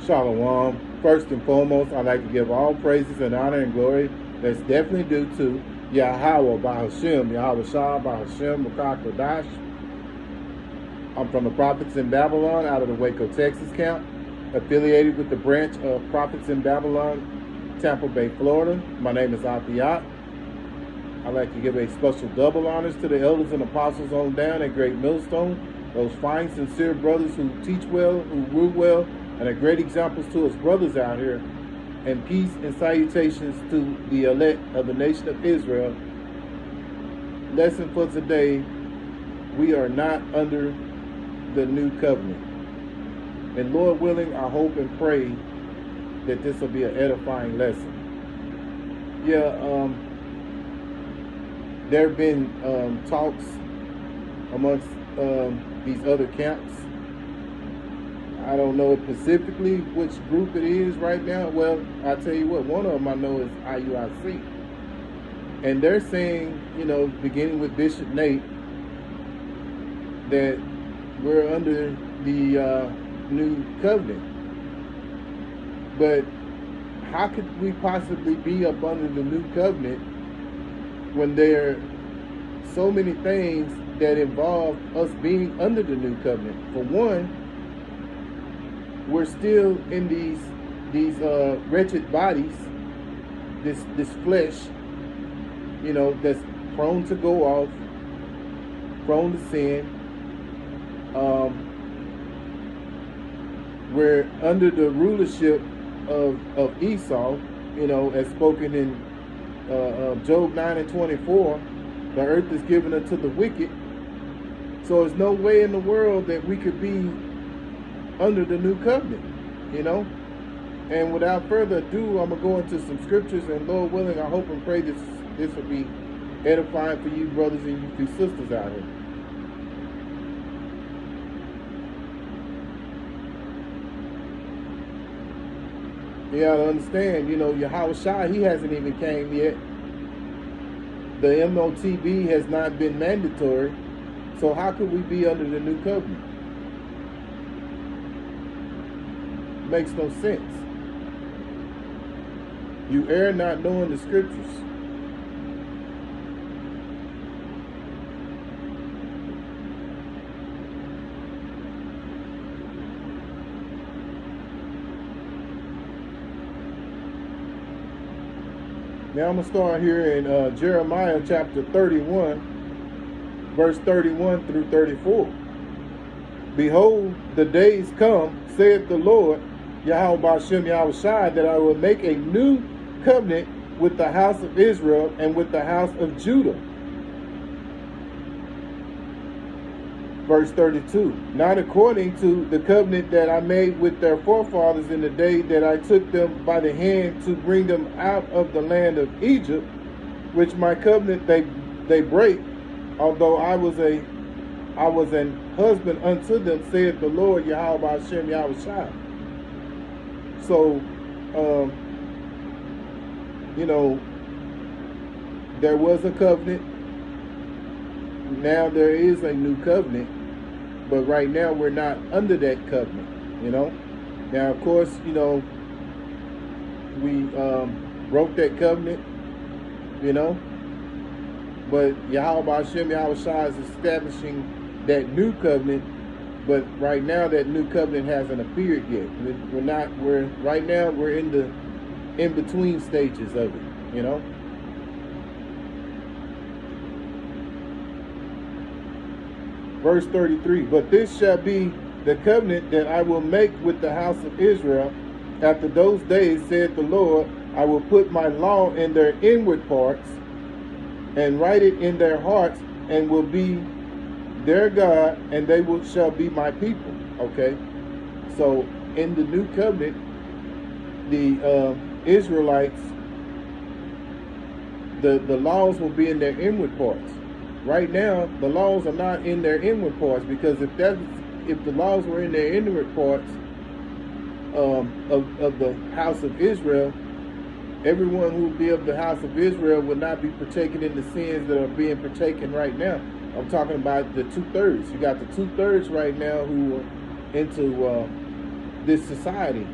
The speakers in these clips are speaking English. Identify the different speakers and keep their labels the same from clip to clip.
Speaker 1: Shalom. First and foremost, I'd like to give all praises and honor and glory that's definitely due to Yahweh Bahashem, Yahweh Shah Bahashem Mukakadash. I'm from the Prophets in Babylon out of the Waco, Texas camp, affiliated with the branch of Prophets in Babylon, Tampa Bay, Florida. My name is Afiat. I'd like to give a special double honors to the elders and apostles on down at Great Millstone, those fine, sincere brothers who teach well, who rule well, and are great examples to us brothers out here. And peace and salutations to the elect of the nation of Israel. Lesson for today, we are not under the new covenant. And Lord willing, I hope and pray that this will be an edifying lesson. There have been talks amongst these other camps. I don't know specifically which group it is right now. Well, I'll tell you what, one of them I know is IUIC. And they're saying, beginning with Bishop Nate, that we're under the new covenant. But how could we possibly be up under the new covenant when there are so many things that involve us being under the new covenant? For one, we're still in these wretched bodies, this flesh, that's prone to go off, prone to sin. We're under the rulership of Esau, as spoken in Job 9:24. The earth is given unto the wicked. So there's no way in the world that we could be under the new covenant, And without further ado, I'm going to go into some scriptures, and Lord willing, I hope and pray this will be edifying for you brothers and you sisters out here. You got to understand, Yahweh Shai, he hasn't even came yet. The MOTB has not been mandatory. So how could we be under the new covenant? Makes no sense. You err not knowing the scriptures. Now I'm going to start here in Jeremiah chapter 31, verse 31 through 34. Behold, the days come, saith the Lord, Yahweh Bashem Yahweh Shai, that I will make a new covenant with the house of Israel and with the house of Judah. Verse 32, not according to the covenant that I made with their forefathers in the day that I took them by the hand to bring them out of the land of Egypt, which my covenant they break, although I was an husband unto them, saith the Lord Yahweh Hashem Yahweh Shai. So, there was a covenant. Now there is a new covenant, but right now we're not under that covenant. Now of course, we broke that covenant. But Yahweh Hashem Yahweh Shai is establishing that new covenant, but right now that new covenant hasn't appeared yet. Right now we're in the in-between stages of it, Verse 33, but this shall be the covenant that I will make with the house of Israel after those days, saith the Lord. I will put my law in their inward parts and write it in their hearts, and will be their God, and they shall be my people. Okay, so in the new covenant, the Israelites, the laws will be in their inward parts. Right now, the laws are not in their inward parts, because if the laws were in their inward parts of the house of Israel, everyone who would be of the house of Israel would not be partaking in the sins that are being partaken right now. I'm talking about the 2/3. You got the 2/3 right now who are into this society,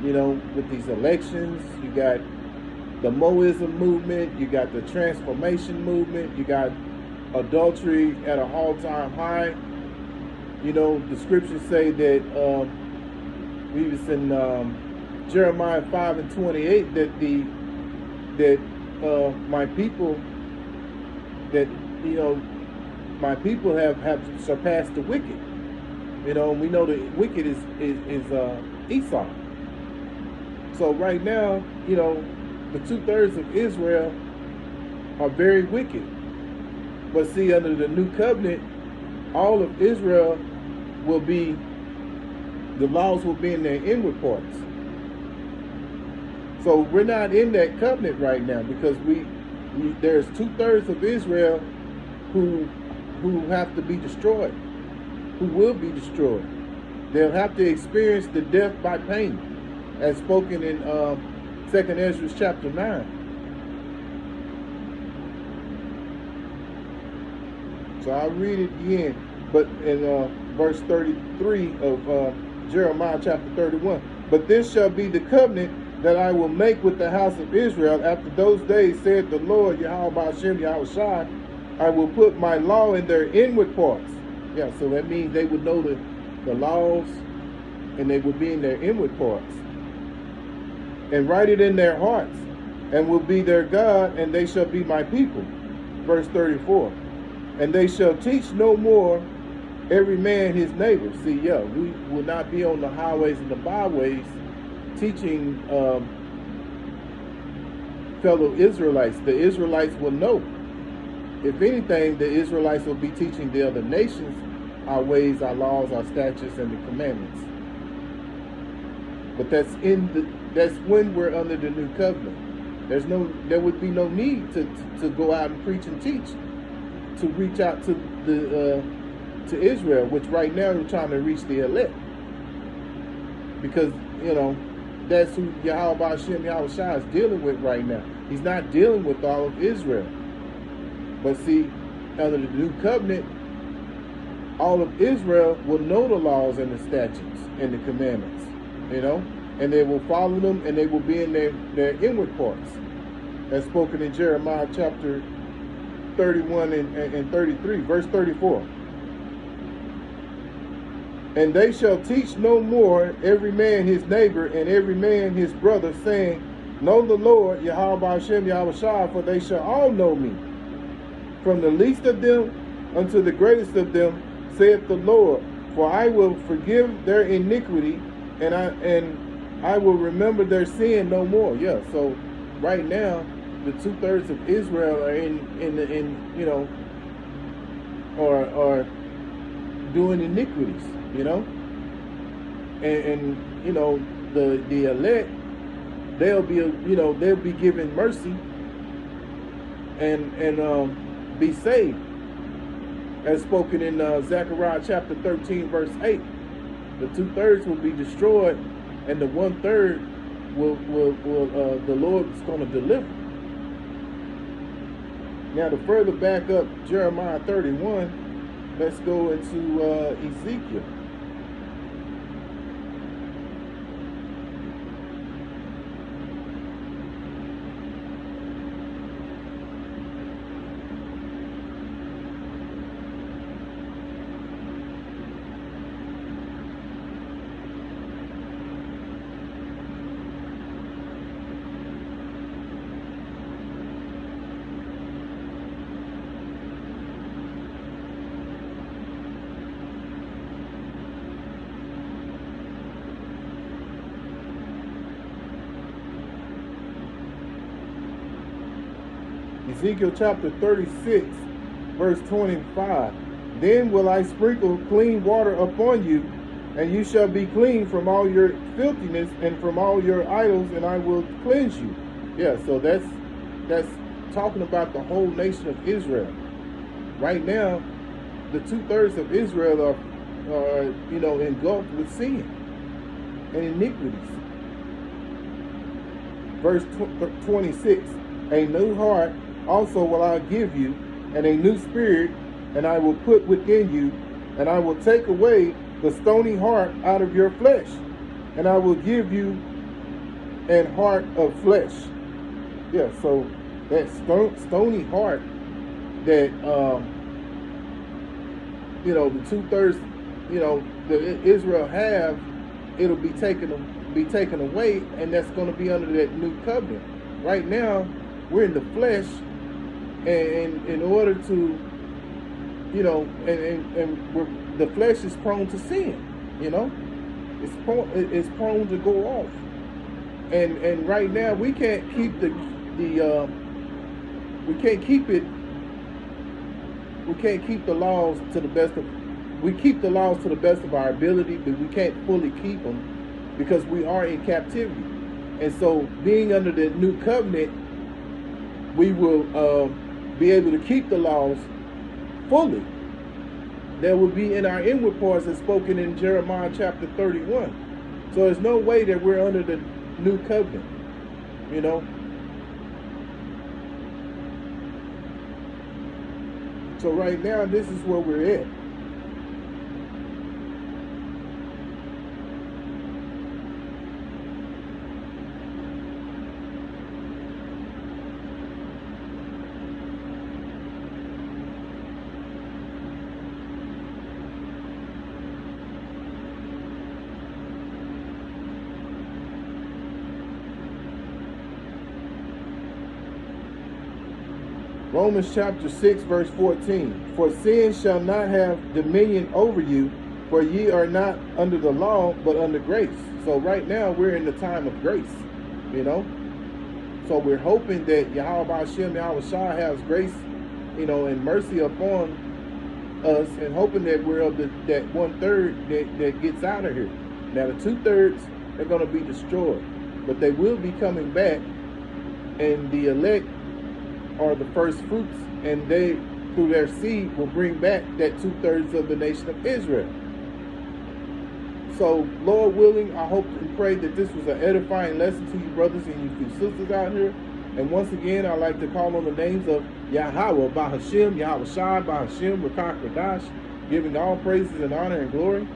Speaker 1: you know, with these elections. You got the Moism movement. You got the transformation movement. You got adultery at an all-time high. You know, the scriptures say that we was in Jeremiah 5:28 that my people my people have surpassed the wicked. You know, we know the wicked is Esau. So right now, you know, the 2/3 of Israel are very wicked. But see, under the new covenant, all of Israel will be, the laws will be in their inward parts. So we're not in that covenant right now, because there's 2/3 of Israel who have to be destroyed, who will be destroyed. They'll have to experience the death by pain, as spoken in 2nd Ezra chapter 9. So I'll read it again, but in verse 33 of Jeremiah chapter 31. But this shall be the covenant that I will make with the house of Israel after those days, said the Lord, Yahweh Ba'ashem Yahweh Shai, I will put my law in their inward parts. Yeah, so that means they would know the laws, and they would be in their inward parts. And write it in their hearts, and will be their God, and they shall be my people. Verse 34. And they shall teach no more every man his neighbor. See, yeah, we will not be on the highways and the byways teaching fellow Israelites. The Israelites will know. If anything, the Israelites will be teaching the other nations our ways, our laws, our statutes, and the commandments. But that's when we're under the new covenant. There would be no need to go out and preach and teach, to reach out to Israel, which right now we're trying to reach the elect, because you know that's who Yahweh Ba'ashem Yahweh Shai is dealing with right now. He's not dealing with all of Israel. But see, under the new covenant, all of Israel will know the laws and the statutes and the commandments, you know, and they will follow them, and they will be in their inward parts, as spoken in Jeremiah chapter 31 and 33, verse 34. And they shall teach no more every man his neighbor and every man his brother, saying, Know the Lord, Yahweh Ba'ashem Yahweh Shai, for they shall all know me, from the least of them unto the greatest of them, saith the Lord. For I will forgive their iniquity, and I will remember their sin no more. Yeah, so right now, the 2/3 of Israel are in you know, are doing iniquities, you know, and you know, the elect, they'll be given mercy and be saved, as spoken in Zechariah chapter 13 verse 8. The 2/3 will be destroyed, and the 1/3 will the Lord is going to deliver. Now, to further back up Jeremiah 31, let's go into Ezekiel. Ezekiel chapter 36, verse 25. Then will I sprinkle clean water upon you, and you shall be clean from all your filthiness and from all your idols, and I will cleanse you. Yeah, so that's talking about the whole nation of Israel. Right now, the 2/3 of Israel are you know, engulfed with sin and iniquities. Verse 26. A new heart also will I give you, and a new spirit, and I will put within you, and I will take away the stony heart out of your flesh, and I will give you and heart of flesh. Yeah, so that stony heart that the 2/3 the Israel have, it'll be taken away, and that's going to be under that new covenant. Right now, we're in the flesh, and in order to, the flesh is prone to sin. It's prone to go off, and right now we can't keep we can't keep the laws to the best of. We keep the laws to the best of our ability, but we can't fully keep them because we are in captivity. And so, being under the new covenant, we will be able to keep the laws fully. That will be in our inward parts, as spoken in Jeremiah chapter 31. So there's no way that we're under the new covenant, So right now, this is where we're at. Romans chapter 6, verse 14. For sin shall not have dominion over you, for ye are not under the law, but under grace. So right now, we're in the time of grace, So we're hoping that Yahweh Hashem, Yahweh Shah has grace, and mercy upon us, and hoping that we're of that 1/3 that gets out of here. Now, the 2/3 are going to be destroyed, but they will be coming back, and the elect are the first fruits, and they, through their seed, will bring back that 2/3 of the nation of Israel. So, Lord willing, I hope and pray that this was an edifying lesson to you brothers and you sisters out here. And once again, I'd like to call on the names of Yahweh, Bahashem, Yahweh Shai, Bahashem, Rakak Radash, giving all praises and honor and glory,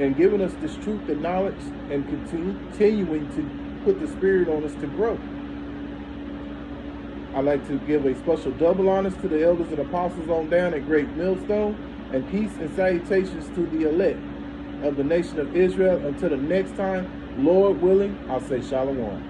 Speaker 1: and giving us this truth and knowledge, and continuing to put the Spirit on us to grow. I'd like to give a special double honors to the elders and apostles on down at Great Millstone, and peace and salutations to the elect of the nation of Israel. Until the next time, Lord willing, I'll say Shalom.